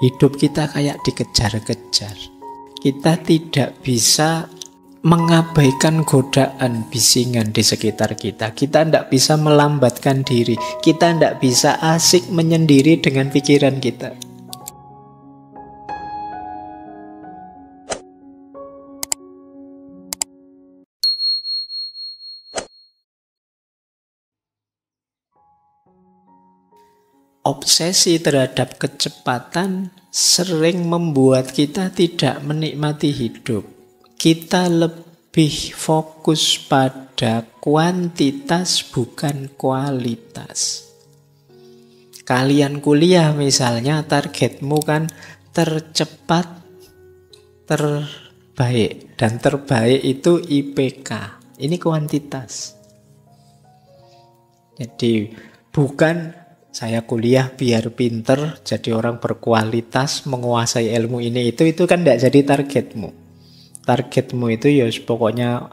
Hidup kita kayak dikejar-kejar. Kita tidak bisa mengabaikan godaan bisingan di sekitar kita. Kita tidak bisa melambatkan diri. Kita tidak bisa asik menyendiri dengan pikiran kita. Obsesi terhadap kecepatan sering membuat kita tidak menikmati hidup. Kita lebih fokus pada kuantitas bukan kualitas. Kalian kuliah misalnya, targetmu kan tercepat, terbaik. Dan terbaik itu IPK. Ini kuantitas. Jadi bukan saya kuliah biar pinter, jadi orang berkualitas, menguasai ilmu ini itu kan tidak jadi targetmu. Targetmu itu ya pokoknya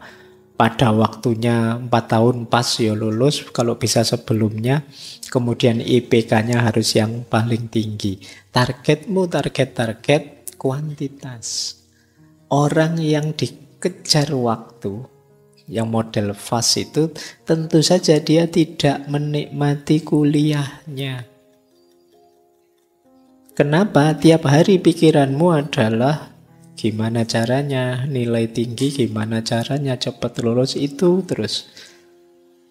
pada waktunya 4 tahun pas ya lulus, kalau bisa sebelumnya, kemudian IPK-nya harus yang paling tinggi. Targetmu target kuantitas. Orang yang dikejar waktu, yang model fast itu tentu saja dia tidak menikmati kuliahnya. Kenapa? Tiap hari pikiranmu adalah gimana caranya nilai tinggi, gimana caranya cepat lulus, itu terus.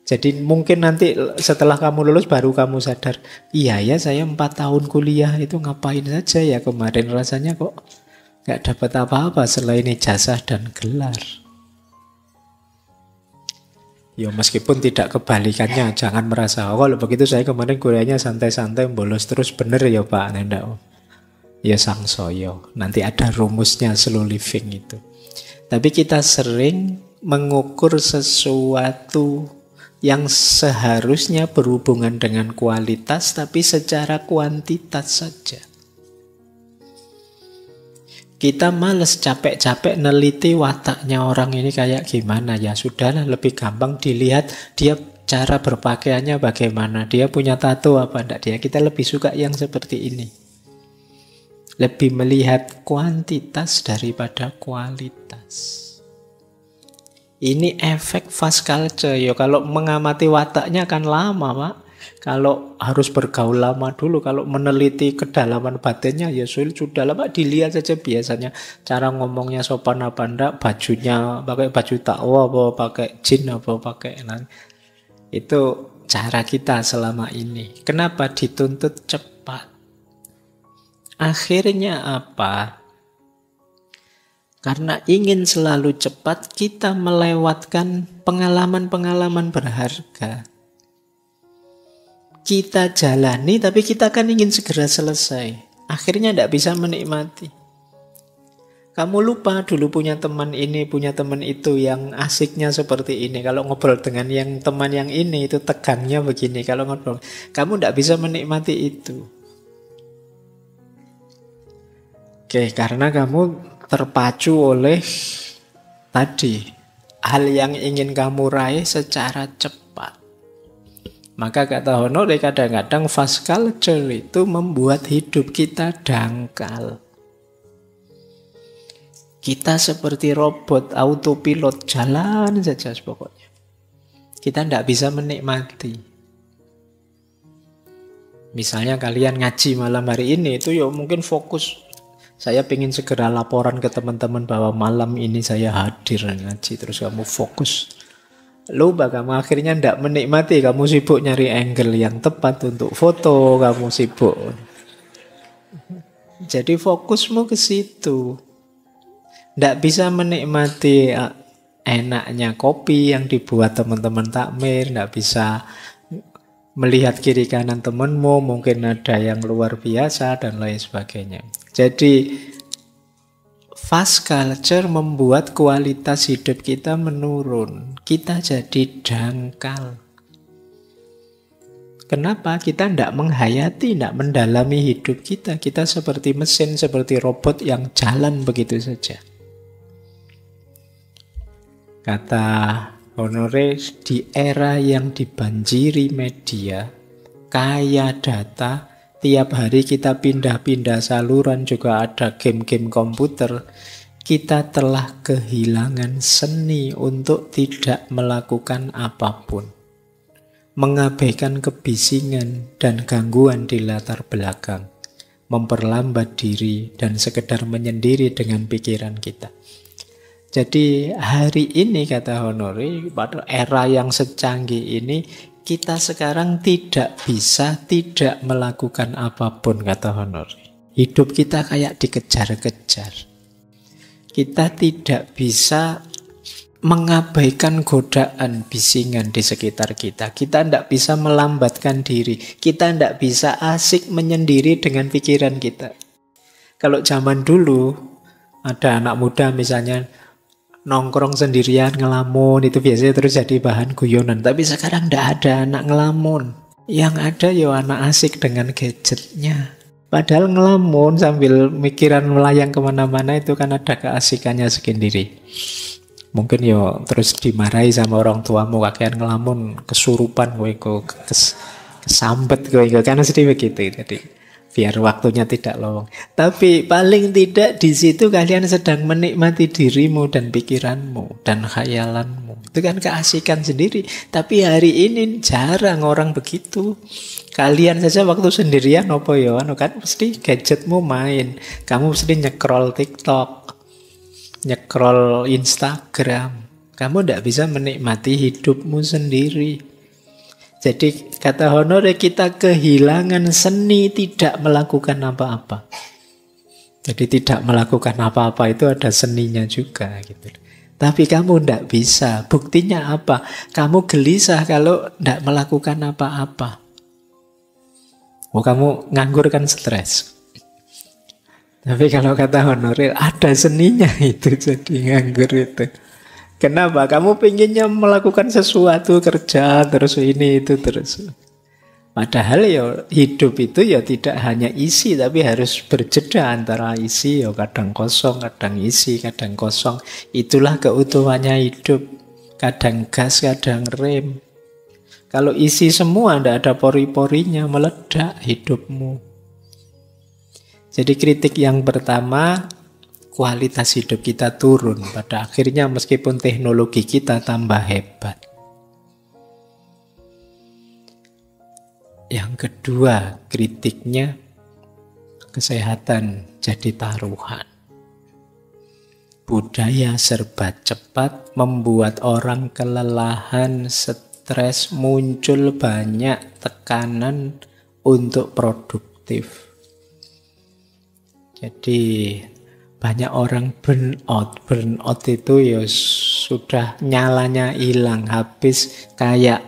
Jadi mungkin nanti setelah kamu lulus baru kamu sadar, iya ya saya 4 tahun kuliah itu ngapain saja ya kemarin, rasanya kok gak dapat apa-apa selain ijazah dan gelar. Ya meskipun tidak kebalikannya, jangan merasa kalau begitu saya kemarin kuliahnya santai-santai bolos terus, bener ya Pak, enggak. Ya sangsoyo, nanti ada rumusnya slow living itu. Tapi kita sering mengukur sesuatu yang seharusnya berhubungan dengan kualitas tapi secara kuantitas saja. Kita males capek-capek neliti wataknya orang ini kayak gimana. Ya sudahlah, lebih gampang dilihat dia cara berpakaiannya bagaimana, dia punya tato apa enggak. Kita lebih suka yang seperti ini. Lebih melihat kuantitas daripada kualitas. Ini efek fast culture. Ya kalau mengamati wataknya kan lama, Pak. Kalau harus bergaul lama dulu, kalau meneliti kedalaman batinnya ya sudah lama, dilihat saja biasanya cara ngomongnya sopan apa enggak, bajunya pakai baju takwa apa pakai jin apa pakai itu cara kita selama ini. Kenapa dituntut cepat? Akhirnya apa? Karena ingin selalu cepat, kita melewatkan pengalaman-pengalaman berharga. Kita jalani, tapi kita kan ingin segera selesai. Akhirnya tidak bisa menikmati. Kamu lupa dulu punya teman ini, punya teman itu yang asiknya seperti ini. Kalau ngobrol dengan yang teman yang ini, itu tegangnya begini. Kalau ngobrol, kamu tidak bisa menikmati itu. Oke, karena kamu terpacu oleh tadi hal yang ingin kamu raih secara cepat. Maka kata Honore, kadang-kadang fast culture itu membuat hidup kita dangkal. Kita seperti robot autopilot, jalan saja pokoknya. Kita tidak bisa menikmati. Misalnya kalian ngaji malam hari ini, itu ya mungkin fokus. Saya ingin segera laporan ke teman-teman bahwa malam ini saya hadir ngaji. Terus kamu fokus. Lupa kamu akhirnya tidak menikmati. Kamu sibuk nyari angle yang tepat untuk foto. Kamu sibuk. Jadi fokusmu ke situ. Tidak bisa menikmati enaknya kopi yang dibuat teman-teman takmir. Tidak bisa melihat kiri kanan temanmu. Mungkin ada yang luar biasa dan lain sebagainya. Jadi fast culture membuat kualitas hidup kita menurun. Kita jadi dangkal. Kenapa? Kita tidak menghayati, tidak mendalami hidup kita. Kita seperti mesin, seperti robot yang jalan begitu saja. Kata Honore, di era yang dibanjiri media, kaya data, tiap hari kita pindah-pindah saluran, juga ada game-game komputer, kita telah kehilangan seni untuk tidak melakukan apapun. Mengabaikan kebisingan dan gangguan di latar belakang. Memperlambat diri dan sekedar menyendiri dengan pikiran kita. Jadi hari ini, kata Honore, pada era yang secanggih ini, kita sekarang tidak bisa tidak melakukan apapun, kata Honore. Hidup kita kayak dikejar-kejar. Kita tidak bisa mengabaikan godaan bisingan di sekitar kita. Kita tidak bisa melambatkan diri. Kita tidak bisa asik menyendiri dengan pikiran kita. Kalau zaman dulu, ada anak muda misalnya, nongkrong sendirian, ngelamun, itu biasanya terus jadi bahan guyonan. Tapi sekarang tidak ada anak ngelamun. Yang ada ya anak asik dengan gadgetnya. Padahal ngelamun sambil mikiran melayang kemana-mana itu kan ada keasikannya sendiri. Mungkin yo terus dimarahi sama orang tuamu, kakean ngelamun, kesurupan kowe kesambet kowe kan mesti begitu. Jadi biar waktunya tidak lowong. Tapi paling tidak di situ kalian sedang menikmati dirimu dan pikiranmu dan khayalanmu. Itu kan keasikan sendiri. Tapi hari ini jarang orang begitu. Kalian saja waktu sendirian apa ya kan mesti gadgetmu main. Kamu mesti nyekrol TikTok, nyekrol Instagram. Kamu tidak bisa menikmati hidupmu sendiri. Jadi kata Honore, kita kehilangan seni tidak melakukan apa-apa. Jadi tidak melakukan apa-apa itu ada seninya juga gitu. Tapi kamu tidak bisa. Buktinya apa? Kamu gelisah kalau tidak melakukan apa-apa. Oh, kamu nganggur kan stres. Tapi kalau kata Honore, ada seninya itu jadi nganggur itu. Kenapa? Kamu pengennya melakukan sesuatu, kerja, terus ini, itu, terus. Padahal ya hidup itu ya tidak hanya isi, tapi harus berjeda antara isi, ya kadang kosong, kadang isi, kadang kosong. Itulah keutuhannya hidup. Kadang gas, kadang rem. Kalau isi semua, tidak ada pori-porinya, meledak hidupmu. Jadi kritik yang pertama, kualitas hidup kita turun. Pada akhirnya meskipun teknologi kita tambah hebat. Yang kedua, kritiknya kesehatan jadi taruhan. Budaya serba cepat membuat orang kelelahan, stres, muncul banyak tekanan untuk produktif. Jadi banyak orang burnout. Burnout itu ya sudah nyalanya hilang, habis kayak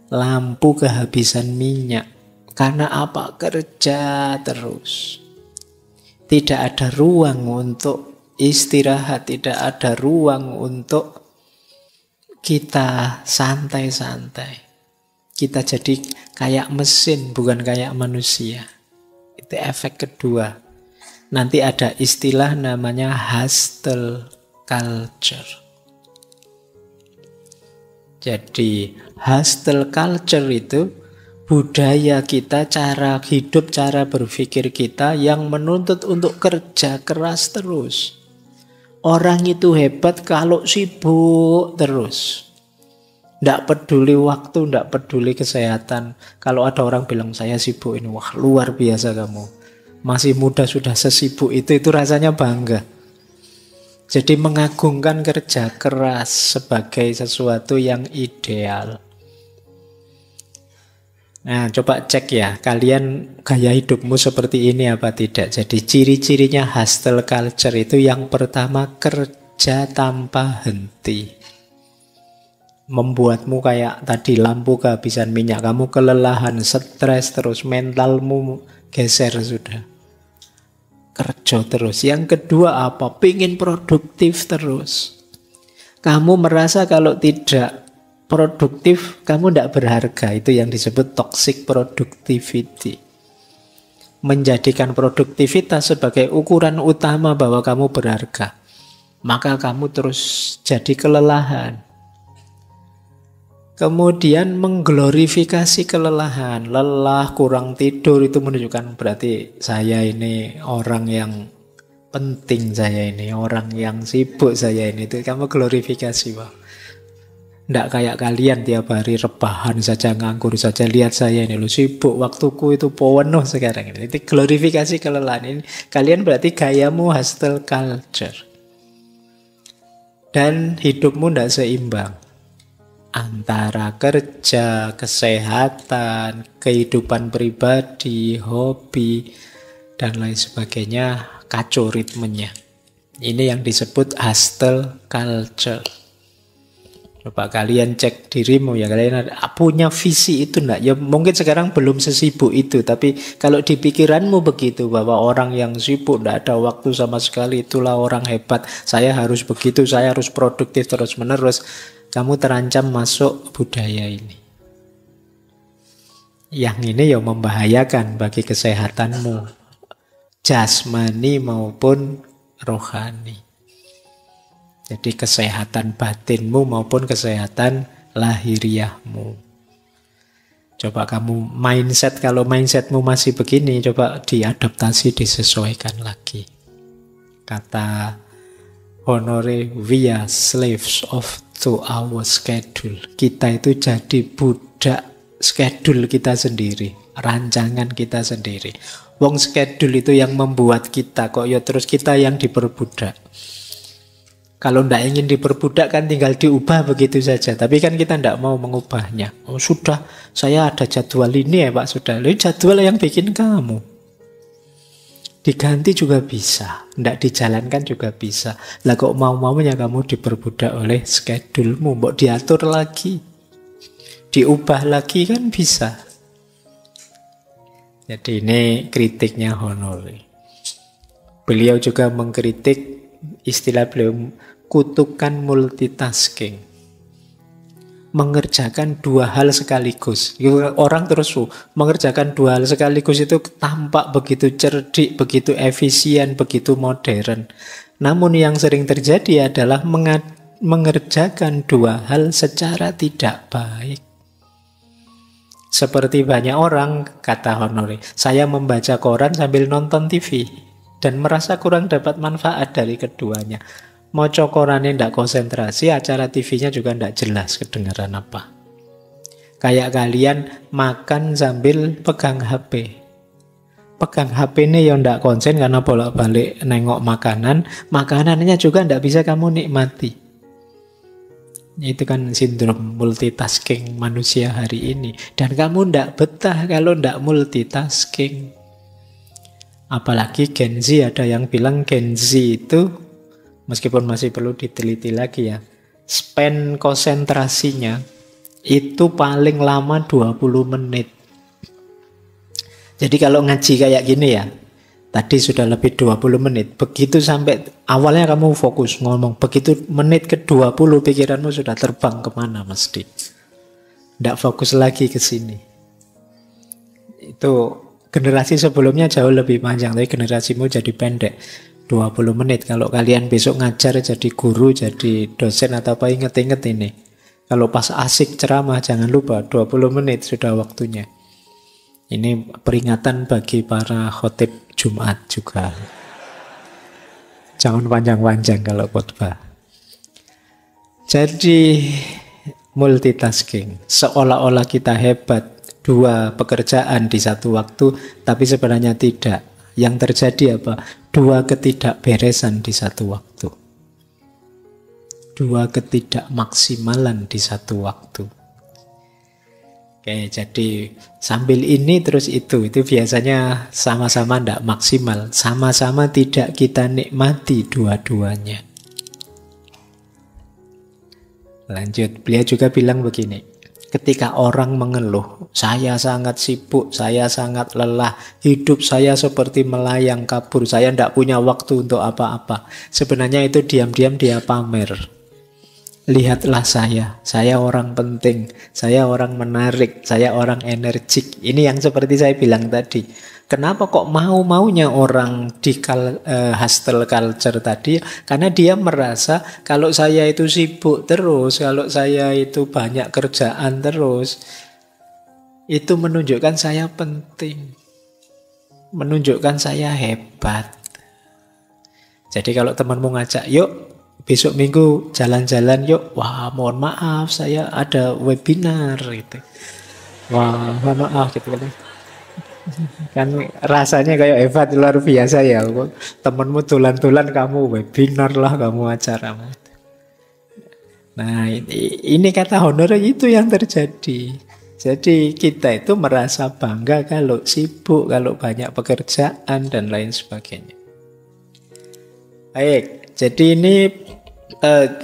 lampu kehabisan minyak. Karena apa? Kerja terus. Tidak ada ruang untuk istirahat, tidak ada ruang untuk kita santai-santai. Kita jadi kayak mesin, bukan kayak manusia. Itu efek kedua. Nanti ada istilah namanya hustle culture. Jadi hustle culture itu budaya kita, cara hidup, cara berpikir kita yang menuntut untuk kerja keras terus. Orang itu hebat kalau sibuk terus. Tidak peduli waktu, tidak peduli kesehatan. Kalau ada orang bilang saya sibuk ini, wah luar biasa kamu. Masih muda sudah sesibuk itu rasanya bangga. Jadi mengagungkan kerja keras sebagai sesuatu yang ideal. Nah, coba cek ya, kalian gaya hidupmu seperti ini apa tidak. Jadi ciri-cirinya hustle culture itu yang pertama, kerja tanpa henti. Membuatmu kayak tadi lampu kehabisan minyak, kamu kelelahan, stres terus, mentalmu geser sudah. Kerja terus. Yang kedua apa? Pingin produktif terus. Kamu merasa kalau tidak produktif, kamu tidak berharga. Itu yang disebut toxic productivity. Menjadikan produktivitas sebagai ukuran utama bahwa kamu berharga. Maka kamu terus jadi kelelahan. Kemudian mengglorifikasi kelelahan. Lelah, kurang tidur itu menunjukkan berarti saya ini orang yang penting, saya ini orang yang sibuk, saya ini. Itu kamu glorifikasi, Pak. Nggak kayak kalian tiap hari rebahan saja, nganggur saja. Lihat saya ini loh, sibuk, waktuku itu penuh sekarang ini. Itu glorifikasi kelelahan ini. Kalian berarti gayamu hustle culture. Dan hidupmu nggak seimbang. Antara kerja, kesehatan, kehidupan pribadi, hobi, dan lain sebagainya, kacau ritmenya. Ini yang disebut hustle culture. Coba kalian cek dirimu ya, kalian punya visi itu enggak? Ya mungkin sekarang belum sesibuk itu, tapi kalau di pikiranmu begitu, bahwa orang yang sibuk enggak ada waktu sama sekali, itulah orang hebat. Saya harus begitu, saya harus produktif terus-menerus. Kamu terancam masuk budaya ini. Yang ini ya membahayakan bagi kesehatanmu, jasmani maupun rohani. Jadi kesehatan batinmu maupun kesehatan lahiriahmu. Coba kamu mindset, kalau mindsetmu masih begini, coba diadaptasi, disesuaikan lagi. Kata Honore, we are slaves to our schedule. Kita itu jadi budak schedule kita sendiri, rancangan kita sendiri. Wong schedule itu yang membuat kita, kok ya terus kita yang diperbudak. Kalau ndak ingin diperbudak kan tinggal diubah begitu saja. Tapi kan kita ndak mau mengubahnya. Oh sudah, saya ada jadwal ini ya Pak, sudah. Lalu jadwal yang bikin kamu. Diganti juga bisa, ndak dijalankan juga bisa. Lah kok mau-maunya kamu diperbudak oleh schedule-mu, mbok diatur lagi, diubah lagi kan bisa. Jadi ini kritiknya Honore. Beliau juga mengkritik, istilah beliau, kutukan multitasking. Mengerjakan dua hal sekaligus. Orang terus mengerjakan dua hal sekaligus itu tampak begitu cerdik, begitu efisien, begitu modern. Namun yang sering terjadi adalah mengerjakan dua hal secara tidak baik. Seperti banyak orang, kata Honore, saya membaca koran sambil nonton TV dan merasa kurang dapat manfaat dari keduanya. Mau korannya tidak konsentrasi, acara TV-nya juga tidak jelas kedengaran apa. Kayak kalian makan sambil pegang HP. Pegang HP ini ya tidak konsen karena bolak-balik nengok makanan. Makanannya juga tidak bisa kamu nikmati. Itu kan sindrom multitasking manusia hari ini. Dan kamu tidak betah kalau tidak multitasking. Apalagi Gen Z, ada yang bilang Gen Z itu, meskipun masih perlu diteliti lagi ya, span konsentrasinya itu paling lama 20 menit. Jadi kalau ngaji kayak gini ya, tadi sudah lebih 20 menit. Begitu sampai awalnya kamu fokus ngomong, begitu menit ke 20 pikiranmu sudah terbang kemana mesti. Tidak fokus lagi ke sini. Itu generasi sebelumnya jauh lebih panjang, tapi generasimu jadi pendek. 20 menit. Kalau kalian besok ngajar jadi guru, jadi dosen atau apa, inget-inget ini. Kalau pas asik ceramah jangan lupa 20 menit sudah waktunya. Ini peringatan bagi para khotib Jumat juga. Jangan panjang-panjang kalau khotbah. Jadi multitasking, seolah-olah kita hebat, dua pekerjaan di satu waktu, tapi sebenarnya tidak. Yang terjadi apa? Dua ketidakberesan di satu waktu. Dua ketidakmaksimalan di satu waktu. Oke, jadi sambil ini terus itu biasanya sama-sama tidak maksimal. Sama-sama tidak kita nikmati dua-duanya. Lanjut, beliau juga bilang begini. Ketika orang mengeluh, saya sangat sibuk, saya sangat lelah, hidup saya seperti melayang kabur, saya tidak punya waktu untuk apa-apa. Sebenarnya itu diam-diam dia pamer. Lihatlah saya orang penting, saya orang menarik, saya orang energik. Ini yang seperti saya bilang tadi. Kenapa kok mau-maunya orang di hustle culture tadi? Karena dia merasa kalau saya itu sibuk terus, kalau saya itu banyak kerjaan terus, itu menunjukkan saya penting, menunjukkan saya hebat. Jadi kalau temanmu ngajak, yuk besok minggu jalan-jalan yuk. Wah, mohon maaf saya ada webinar gitu. Wah, mohon maaf gitu kan. Kan rasanya kayak hebat luar biasa ya. Temenmu tulan-tulan kamu webinar lah, kamu acara. Nah, ini kata honor itu yang terjadi. Jadi kita itu merasa bangga kalau sibuk, kalau banyak pekerjaan dan lain sebagainya. Baik, jadi ini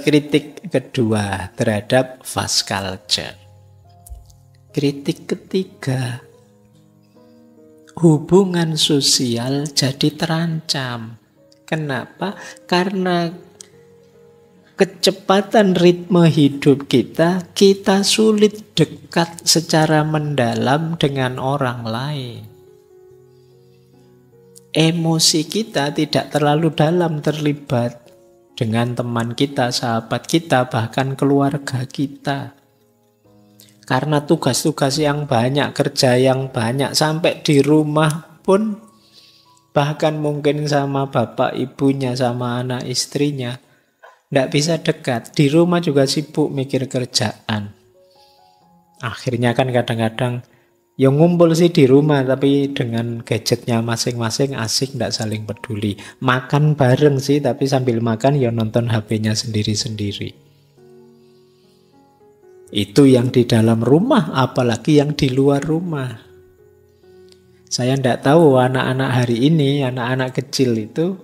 kritik kedua terhadap fast culture. Kritik ketiga, hubungan sosial jadi terancam. Kenapa? Karena kecepatan ritme hidup kita, kita sulit dekat secara mendalam dengan orang lain. Emosi kita tidak terlalu dalam terlibat dengan teman kita, sahabat kita, bahkan keluarga kita. Karena tugas-tugas yang banyak, kerja yang banyak, sampai di rumah pun, bahkan mungkin sama bapak ibunya, sama anak istrinya, tidak bisa dekat. Di rumah juga sibuk mikir kerjaan. Akhirnya kan kadang-kadang, ya ngumpul sih di rumah, tapi dengan gadgetnya masing-masing, asik, tidak saling peduli. Makan bareng sih, tapi sambil makan ya nonton HP-nya sendiri-sendiri. Itu yang di dalam rumah, apalagi yang di luar rumah. Saya tidak tahu anak-anak hari ini, anak-anak kecil itu,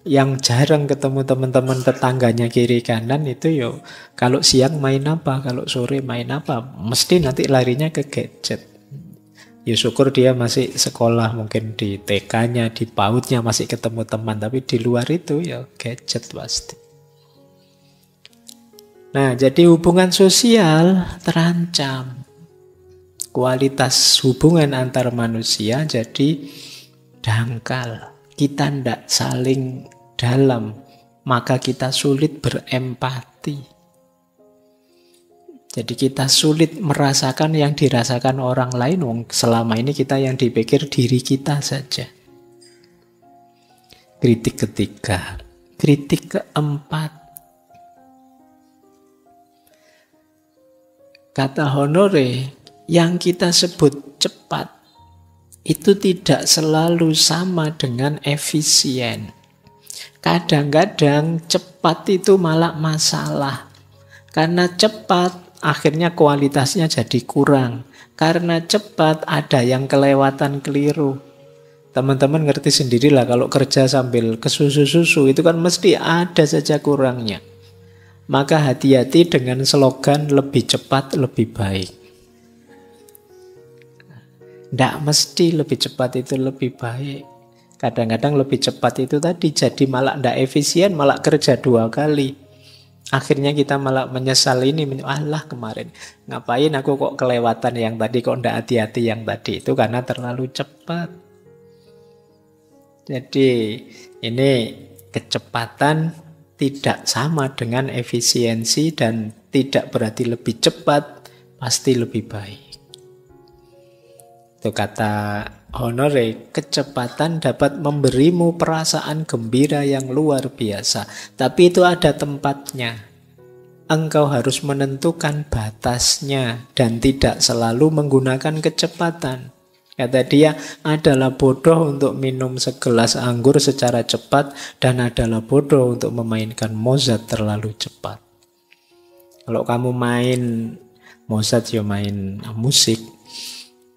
yang jarang ketemu teman-teman tetangganya kiri kanan itu yo, kalau siang main apa, kalau sore main apa, mesti nanti larinya ke gadget. Ya syukur dia masih sekolah, mungkin di TK-nya, di PAUD-nya masih ketemu teman, tapi di luar itu ya gadget pasti. Nah, jadi hubungan sosial terancam. Kualitas hubungan antar manusia jadi dangkal. Kita tidak saling dalam, maka kita sulit berempati. Jadi kita sulit merasakan yang dirasakan orang lain. Selama ini kita yang dipikir diri kita saja. Kritik ketiga. Kritik keempat. Kata Honore, yang kita sebut cepat itu tidak selalu sama dengan efisien. Kadang-kadang cepat itu malah masalah. Karena cepat, akhirnya kualitasnya jadi kurang. Karena cepat, ada yang kelewatan keliru. Teman-teman ngerti sendirilah kalau kerja sambil kesusu-susu, itu kan mesti ada saja kurangnya. Maka hati-hati dengan slogan lebih cepat, lebih baik. Tidak mesti lebih cepat itu lebih baik. Kadang-kadang lebih cepat itu tadi jadi malah tidak efisien, malah kerja 2 kali. Akhirnya kita malah menyesal ini. Alah kemarin, ngapain aku kok kelewatan yang tadi, kok tidak hati-hati yang tadi. Itu karena terlalu cepat. Jadi ini kecepatan tidak sama dengan efisiensi dan tidak berarti lebih cepat, pasti lebih baik. Itu kata Honore, kecepatan dapat memberimu perasaan gembira yang luar biasa. Tapi itu ada tempatnya. Engkau harus menentukan batasnya dan tidak selalu menggunakan kecepatan. Kata dia, adalah bodoh untuk minum segelas anggur secara cepat dan adalah bodoh untuk memainkan Mozart terlalu cepat. Kalau kamu main Mozart, ya main musik,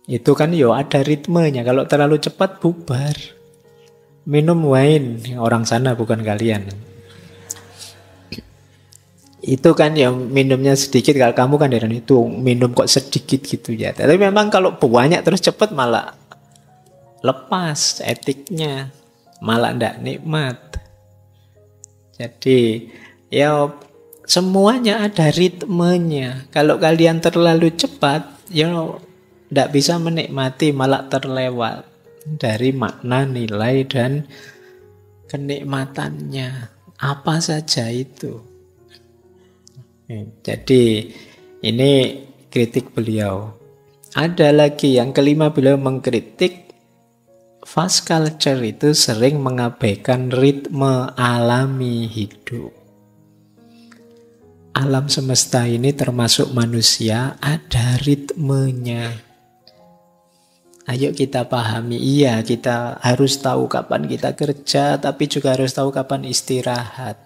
itu kan ya ada ritmenya. Kalau terlalu cepat bubar. Minum wine, orang sana bukan kalian. Itu kan yang minumnya sedikit, kalau kamu kan dari itu minum kok sedikit gitu ya. Tapi memang kalau banyak terus cepat malah lepas etiknya, malah ndak nikmat. Jadi ya semuanya ada ritmenya. Kalau kalian terlalu cepat, ya ndak bisa menikmati, malah terlewat. dari makna, nilai, dan kenikmatannya. Apa saja itu. Jadi ini kritik beliau. Ada lagi yang kelima, beliau mengkritik fast culture itu sering mengabaikan ritme alami hidup. Alam semesta ini termasuk manusia ada ritmenya. Ayo kita pahami, iya kita harus tahu kapan kita kerja, tapi juga harus tahu kapan istirahat.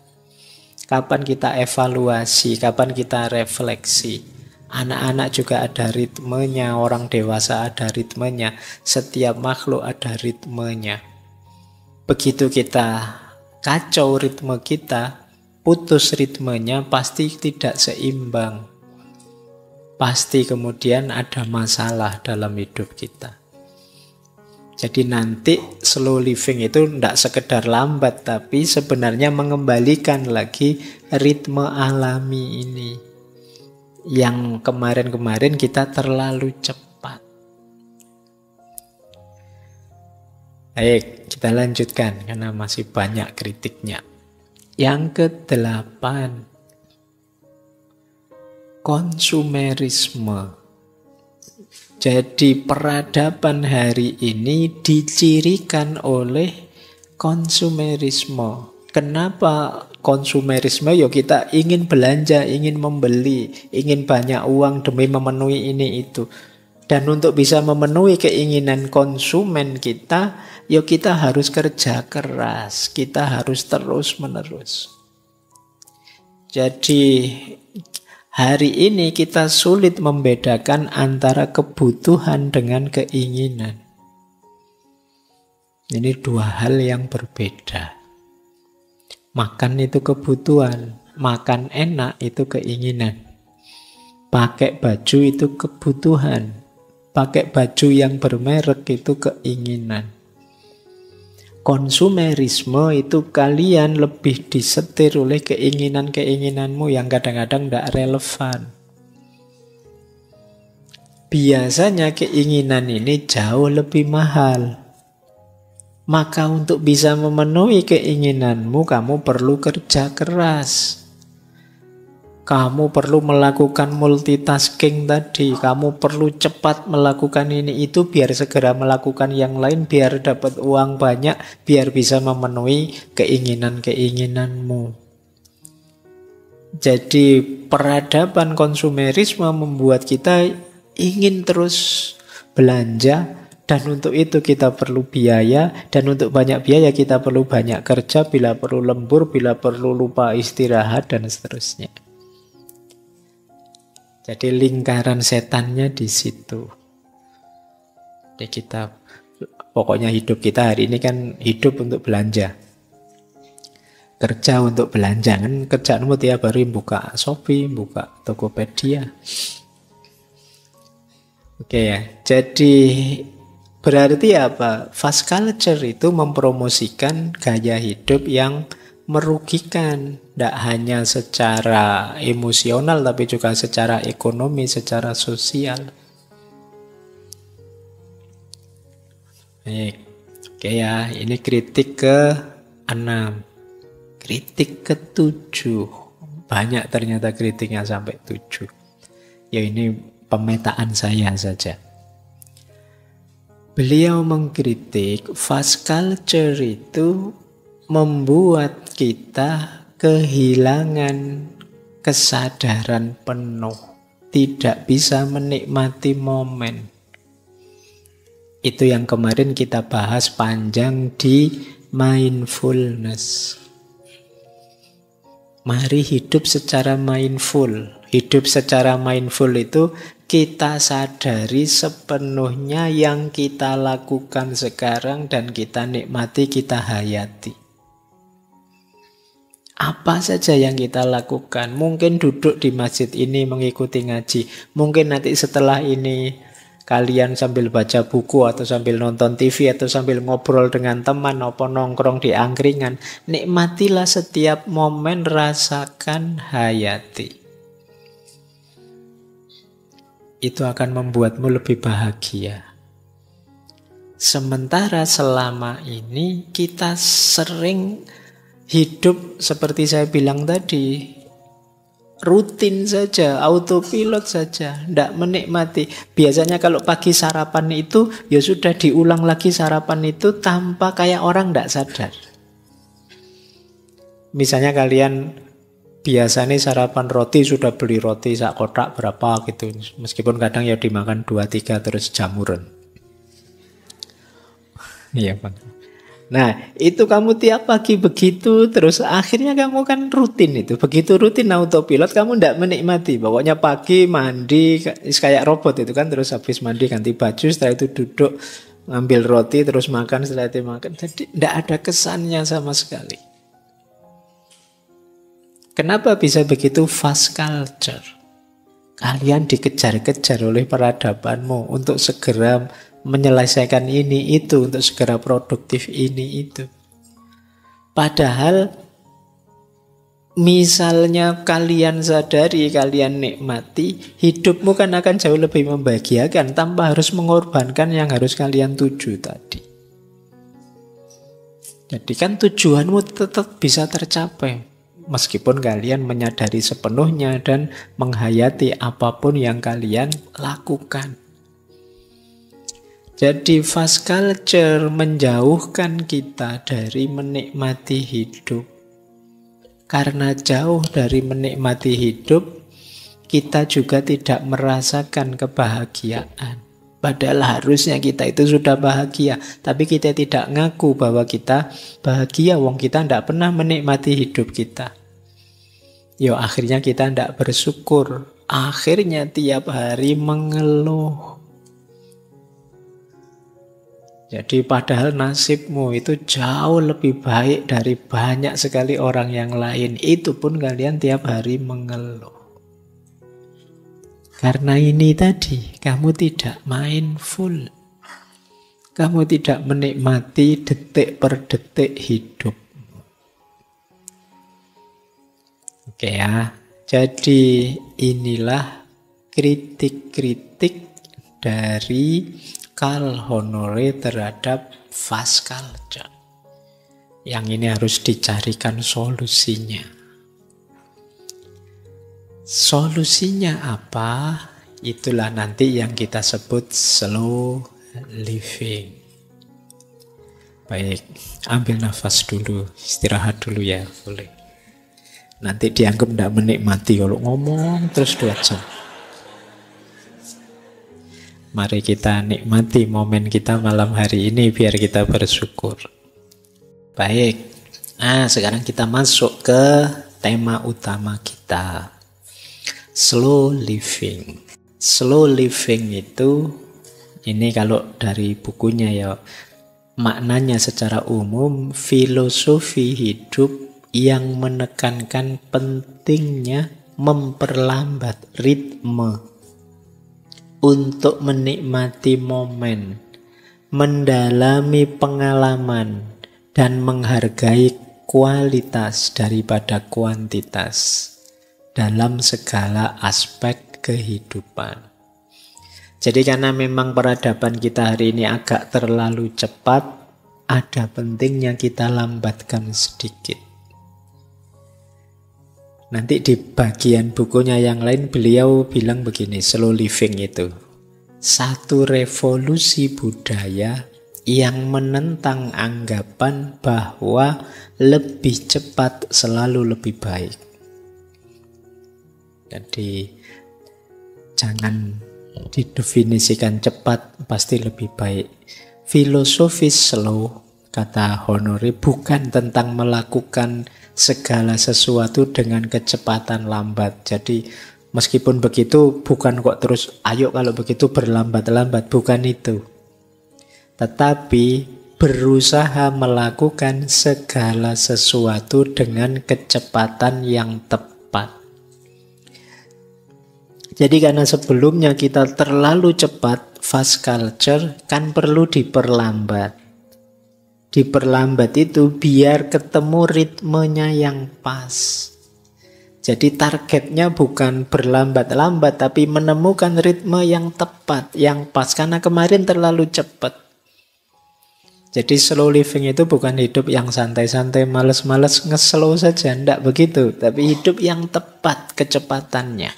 Kapan kita evaluasi, kapan kita refleksi. Anak-anak juga ada ritmenya, orang dewasa ada ritmenya, setiap makhluk ada ritmenya. Begitu kita kacau ritme kita, putus ritmenya, pasti tidak seimbang. Pasti kemudian ada masalah dalam hidup kita. Jadi nanti slow living itu tidak sekedar lambat, tapi sebenarnya mengembalikan lagi ritme alami ini. Yang kemarin-kemarin kita terlalu cepat. Baik, kita lanjutkan karena masih banyak kritiknya. Yang kedelapan, konsumerisme. Jadi peradaban hari ini dicirikan oleh konsumerisme. Kenapa konsumerisme? Ya kita ingin belanja, ingin membeli, ingin banyak uang demi memenuhi ini itu. Dan untuk bisa memenuhi keinginan konsumen kita, ya kita harus kerja keras, kita harus terus-menerus. Jadi hari ini kita sulit membedakan antara kebutuhan dengan keinginan. Ini dua hal yang berbeda. Makan itu kebutuhan, makan enak itu keinginan. Pakai baju itu kebutuhan, pakai baju yang bermerek itu keinginan. Konsumerisme itu kalian lebih disetir oleh keinginan-keinginanmu yang kadang-kadang tidak relevan. Biasanya keinginan ini jauh lebih mahal. Maka untuk bisa memenuhi keinginanmu, kamu perlu kerja keras. Kamu perlu melakukan multitasking tadi. Kamu perlu cepat melakukan ini itu biar segera melakukan yang lain, biar dapat uang banyak, biar bisa memenuhi keinginan-keinginanmu. Jadi peradaban konsumerisme membuat kita ingin terus belanja, dan untuk itu kita perlu biaya, dan untuk banyak biaya kita perlu banyak kerja, bila perlu lembur, bila perlu lupa istirahat, dan seterusnya. Jadi lingkaran setannya di situ. Jadi kita, pokoknya hidup kita hari ini kan hidup untuk belanja. Kerja untuk belanja, kan kerjaanmu tiap hari buka Shopee, buka Tokopedia. Oke ya, jadi berarti apa? Fast culture itu mempromosikan gaya hidup yang merugikan, tidak hanya secara emosional tapi juga secara ekonomi, secara sosial. Baik. Oke ya, ini kritik ke-6. Kritik ke-7. Banyak ternyata kritiknya sampai 7. Ya ini pemetaan saya saja. Beliau mengkritik fast culture itu membuat kita kehilangan kesadaran penuh, tidak bisa menikmati momen. Itu yang kemarin kita bahas panjang di mindfulness. Mari hidup secara mindful. Hidup secara mindful itu kita sadari sepenuhnya yang kita lakukan sekarang dan kita nikmati, kita hayati. Apa saja yang kita lakukan. Mungkin duduk di masjid ini mengikuti ngaji. Mungkin nanti setelah ini kalian sambil baca buku atau sambil nonton TV atau sambil ngobrol dengan teman atau nongkrong di angkringan. Nikmatilah setiap momen, rasakan, hayati. Itu akan membuatmu lebih bahagia. Sementara selama ini kita sering hidup seperti saya bilang tadi, rutin saja, autopilot saja, tidak menikmati. Biasanya kalau pagi sarapan itu, ya sudah diulang lagi sarapan itu tanpa kayak orang tidak sadar. Misalnya kalian biasa nih sarapan roti, sudah beli roti sak kotak berapa gitu. Meskipun kadang ya dimakan 2-3 terus jamuran. Iya Bang. Nah itu kamu tiap pagi begitu, terus akhirnya kamu kan rutin itu. Begitu rutin autopilot, kamu tidak menikmati. Pokoknya pagi mandi, kayak robot itu kan. Terus habis mandi ganti baju, setelah itu duduk ngambil roti, terus makan, setelah itu makan. Jadi tidak ada kesannya sama sekali. Kenapa bisa begitu? Fast culture. Kalian dikejar-kejar oleh peradabanmu untuk segera menyelesaikan ini itu, untuk segera produktif ini itu. Padahal misalnya kalian sadari, kalian nikmati, hidupmu kan akan jauh lebih membahagiakan tanpa harus mengorbankan yang harus kalian tuju tadi. Jadi kan tujuanmu tetap bisa tercapai meskipun kalian menyadari sepenuhnya dan menghayati apapun yang kalian lakukan. Jadi fast culture menjauhkan kita dari menikmati hidup. Karena jauh dari menikmati hidup, kita juga tidak merasakan kebahagiaan. Padahal harusnya kita itu sudah bahagia, tapi kita tidak ngaku bahwa kita bahagia, wong kita tidak pernah menikmati hidup kita. Yo akhirnya kita tidak bersyukur, akhirnya tiap hari mengeluh. Jadi padahal nasibmu itu jauh lebih baik dari banyak sekali orang yang lain. Itu pun kalian tiap hari mengeluh. Karena ini tadi, kamu tidak mindful. Kamu tidak menikmati detik per detik hidup. Oke ya, jadi inilah kritik-kritik dari Carl Honore terhadap fast culture. Yang ini harus dicarikan solusinya. Solusinya apa? Itulah nanti yang kita sebut slow living. Baik, ambil nafas dulu, istirahat dulu ya, boleh. Nanti dianggap tidak menikmati kalau ngomong terus 2 jam. Mari kita nikmati momen kita malam hari ini biar kita bersyukur. Baik, nah sekarang kita masuk ke tema utama kita. Slow living. Slow living itu, ini kalau dari bukunya ya, maknanya secara umum filosofi hidup yang menekankan pentingnya memperlambat ritme untuk menikmati momen, mendalami pengalaman, dan menghargai kualitas daripada kuantitas dalam segala aspek kehidupan. Jadi karena memang peradaban kita hari ini agak terlalu cepat, ada pentingnya kita lambatkan sedikit. Nanti di bagian bukunya yang lain beliau bilang begini, slow living itu satu revolusi budaya yang menentang anggapan bahwa lebih cepat selalu lebih baik. Jadi jangan didefinisikan cepat pasti lebih baik. Filosofis slow, kata Honore, bukan tentang melakukan segala sesuatu dengan kecepatan lambat. Jadi meskipun begitu bukan kok terus ayo kalau begitu berlambat-lambat, bukan itu. Tetapi berusaha melakukan segala sesuatu dengan kecepatan yang tepat. Jadi karena sebelumnya kita terlalu cepat, fast culture kan perlu diperlambat. Diperlambat itu biar ketemu ritmenya yang pas. Jadi targetnya bukan berlambat-lambat, tapi menemukan ritme yang tepat, yang pas. Karena kemarin terlalu cepat. Jadi slow living itu bukan hidup yang santai-santai, males-males, nge-slow saja. Tidak begitu. Tapi hidup yang tepat kecepatannya.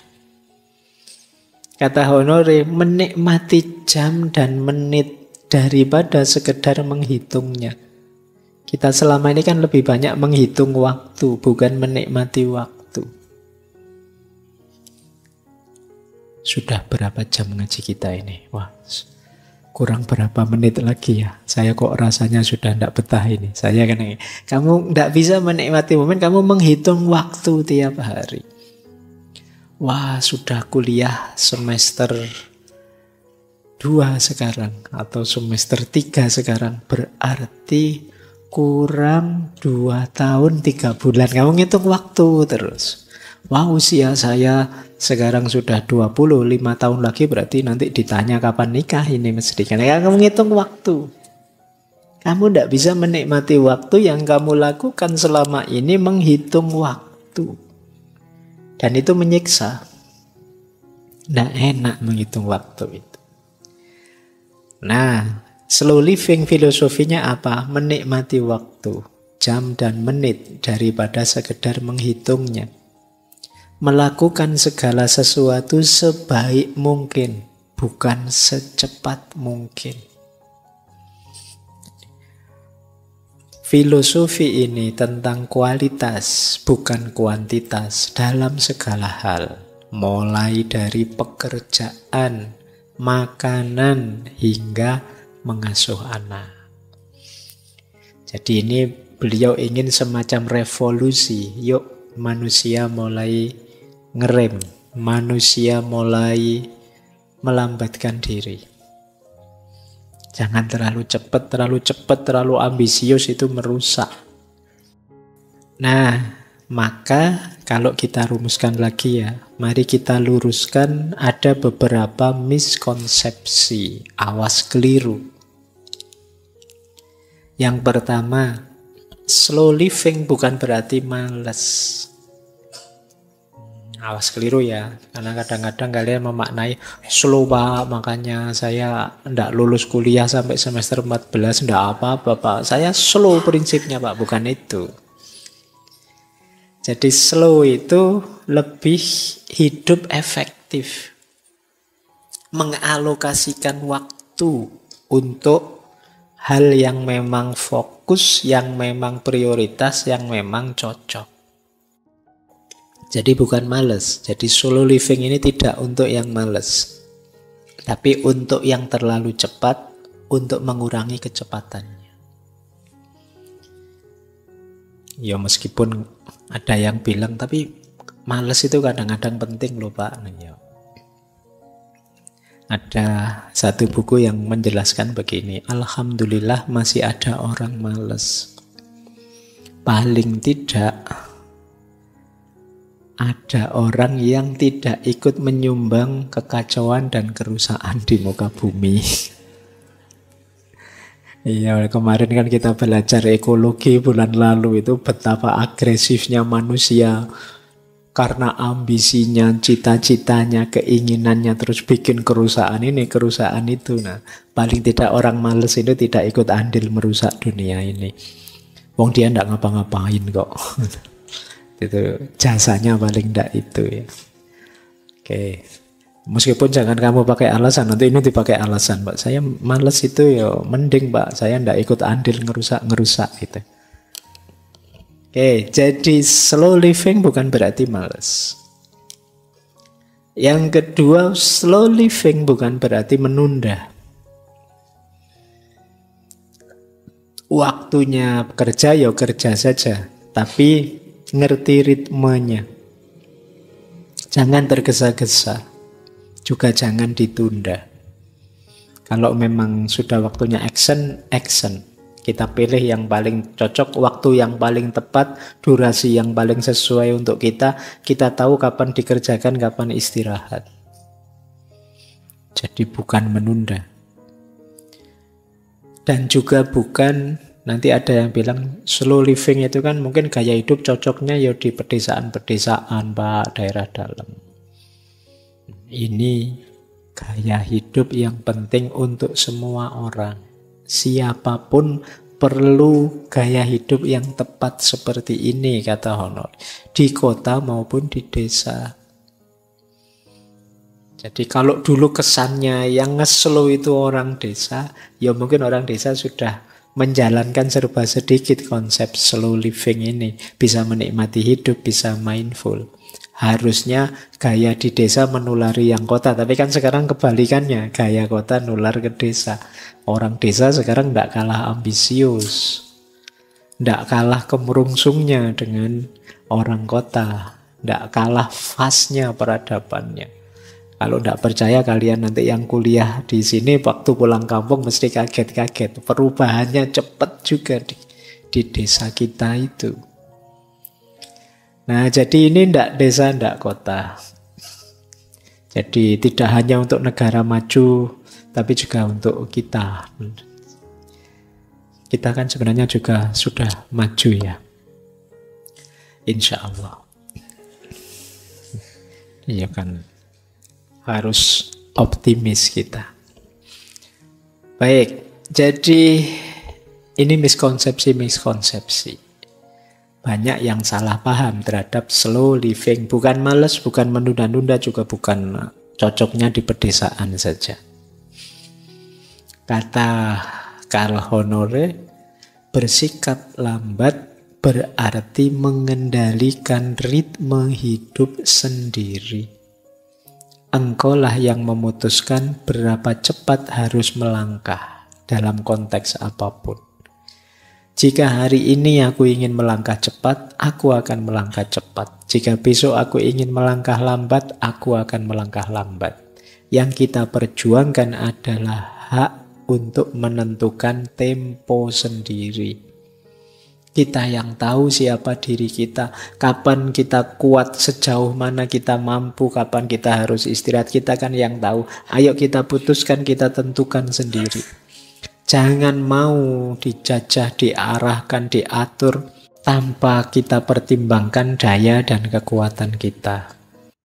Kata Honore, menikmati jam dan menit daripada sekedar menghitungnya. Kita selama ini kan lebih banyak menghitung waktu, bukan menikmati waktu. Sudah berapa jam ngaji kita ini? Wah, kurang berapa menit lagi ya. Saya kok rasanya sudah tidak betah ini. Saya kan ini. Kamu tidak bisa menikmati momen, kamu menghitung waktu tiap hari. Wah, sudah kuliah semester 2 sekarang atau semester 3 sekarang. Berarti kurang 2 tahun 3 bulan. Kamu ngitung waktu terus. Wah, usia saya sekarang sudah 25 tahun lagi, berarti nanti ditanya kapan nikah ini mesti. Karena kamu ngitung waktu. Kamu tidak bisa menikmati waktu yang kamu lakukan selama ini menghitung waktu. Dan itu menyiksa. Tidak enak menghitung waktu itu. Nah, slow living filosofinya apa? Menikmati waktu, jam dan menit daripada sekedar menghitungnya. Melakukan segala sesuatu sebaik mungkin, bukan secepat mungkin. Filosofi ini tentang kualitas, bukan kuantitas dalam segala hal. Mulai dari pekerjaan, makanan, hingga mengasuh anak. Jadi ini beliau ingin semacam revolusi. Yuk manusia mulai ngerem, manusia mulai melambatkan diri. Jangan terlalu cepat, terlalu ambisius itu merusak. Nah, maka kalau kita rumuskan lagi ya, mari kita luruskan ada beberapa miskonsepsi, awas keliru. Yang pertama, slow living bukan berarti malas. Awas keliru ya, karena kadang-kadang kalian memaknai slow Pak, makanya saya tidak lulus kuliah sampai semester 14, tidak apa-apa Pak. Saya slow prinsipnya Pak, bukan itu. Jadi slow itu lebih hidup efektif. Mengalokasikan waktu untuk hal yang memang fokus, yang memang prioritas, yang memang cocok. Jadi bukan males. Jadi slow living ini tidak untuk yang males. Tapi untuk yang terlalu cepat, untuk mengurangi kecepatannya. Ya meskipun ada yang bilang, tapi males itu kadang-kadang penting loh Pak. Ya. Ada satu buku yang menjelaskan begini, alhamdulillah masih ada orang males. Paling tidak ada orang yang tidak ikut menyumbang kekacauan dan kerusakan di muka bumi. Iya, kemarin kan kita belajar ekologi bulan lalu itu betapa agresifnya manusia karena ambisinya, cita-citanya, keinginannya terus bikin kerusakan ini, kerusakan itu. Nah, paling tidak orang males itu tidak ikut andil merusak dunia ini. Wong dia ndak ngapa-ngapain kok. Itu jasanya paling ndak itu ya. Oke. Meskipun jangan kamu pakai alasan, nanti ini dipakai alasan, Pak. Saya males itu ya, mending Pak, saya ndak ikut andil ngerusak gitu. Oke, jadi slow living bukan berarti males. Yang kedua, slow living bukan berarti menunda. Waktunya kerja ya kerja saja, tapi ngerti ritmenya. Jangan tergesa-gesa, juga jangan ditunda. Kalau memang sudah waktunya action, action. Kita pilih yang paling cocok, waktu yang paling tepat, durasi yang paling sesuai untuk kita. Kita tahu kapan dikerjakan, kapan istirahat. Jadi bukan menunda. Dan juga bukan, nanti ada yang bilang slow living itu kan mungkin gaya hidup cocoknya ya di pedesaan-pedesaan Pak, daerah dalam. Ini gaya hidup yang penting untuk semua orang. Siapapun perlu gaya hidup yang tepat seperti ini, kata Honor. Di kota maupun di desa. Jadi kalau dulu kesannya yang nge-slow itu orang desa, ya mungkin orang desa sudah menjalankan serba sedikit konsep slow living ini. Bisa menikmati hidup, bisa mindful. Harusnya gaya di desa menulari yang kota. Tapi kan sekarang kebalikannya. Gaya kota nular ke desa. Orang desa sekarang tidak kalah ambisius. Tidak kalah kemerungsungnya dengan orang kota. Tidak kalah fastnya peradabannya. Kalau tidak percaya kalian nanti yang kuliah di sini waktu pulang kampung mesti kaget-kaget. Perubahannya cepat juga di desa kita itu. Nah, jadi ini tidak desa, tidak kota. Jadi tidak hanya untuk negara maju, tapi juga untuk kita. Kita kan sebenarnya juga sudah maju ya. Insya Allah. Iya kan, harus optimis kita. Baik, jadi ini miskonsepsi. Banyak yang salah paham terhadap slow living. Bukan malas, bukan menunda-nunda, juga bukan cocoknya di pedesaan saja. Kata Karl Honore, bersikap lambat berarti mengendalikan ritme hidup sendiri. Engkaulah yang memutuskan berapa cepat harus melangkah dalam konteks apapun. Jika hari ini aku ingin melangkah cepat, aku akan melangkah cepat. Jika besok aku ingin melangkah lambat, aku akan melangkah lambat. Yang kita perjuangkan adalah hak untuk menentukan tempo sendiri. Kita yang tahu siapa diri kita, kapan kita kuat, sejauh mana kita mampu, kapan kita harus istirahat, kita kan yang tahu. Ayo kita putuskan, kita tentukan sendiri. Jangan mau dijajah, diarahkan, diatur tanpa kita pertimbangkan daya dan kekuatan kita.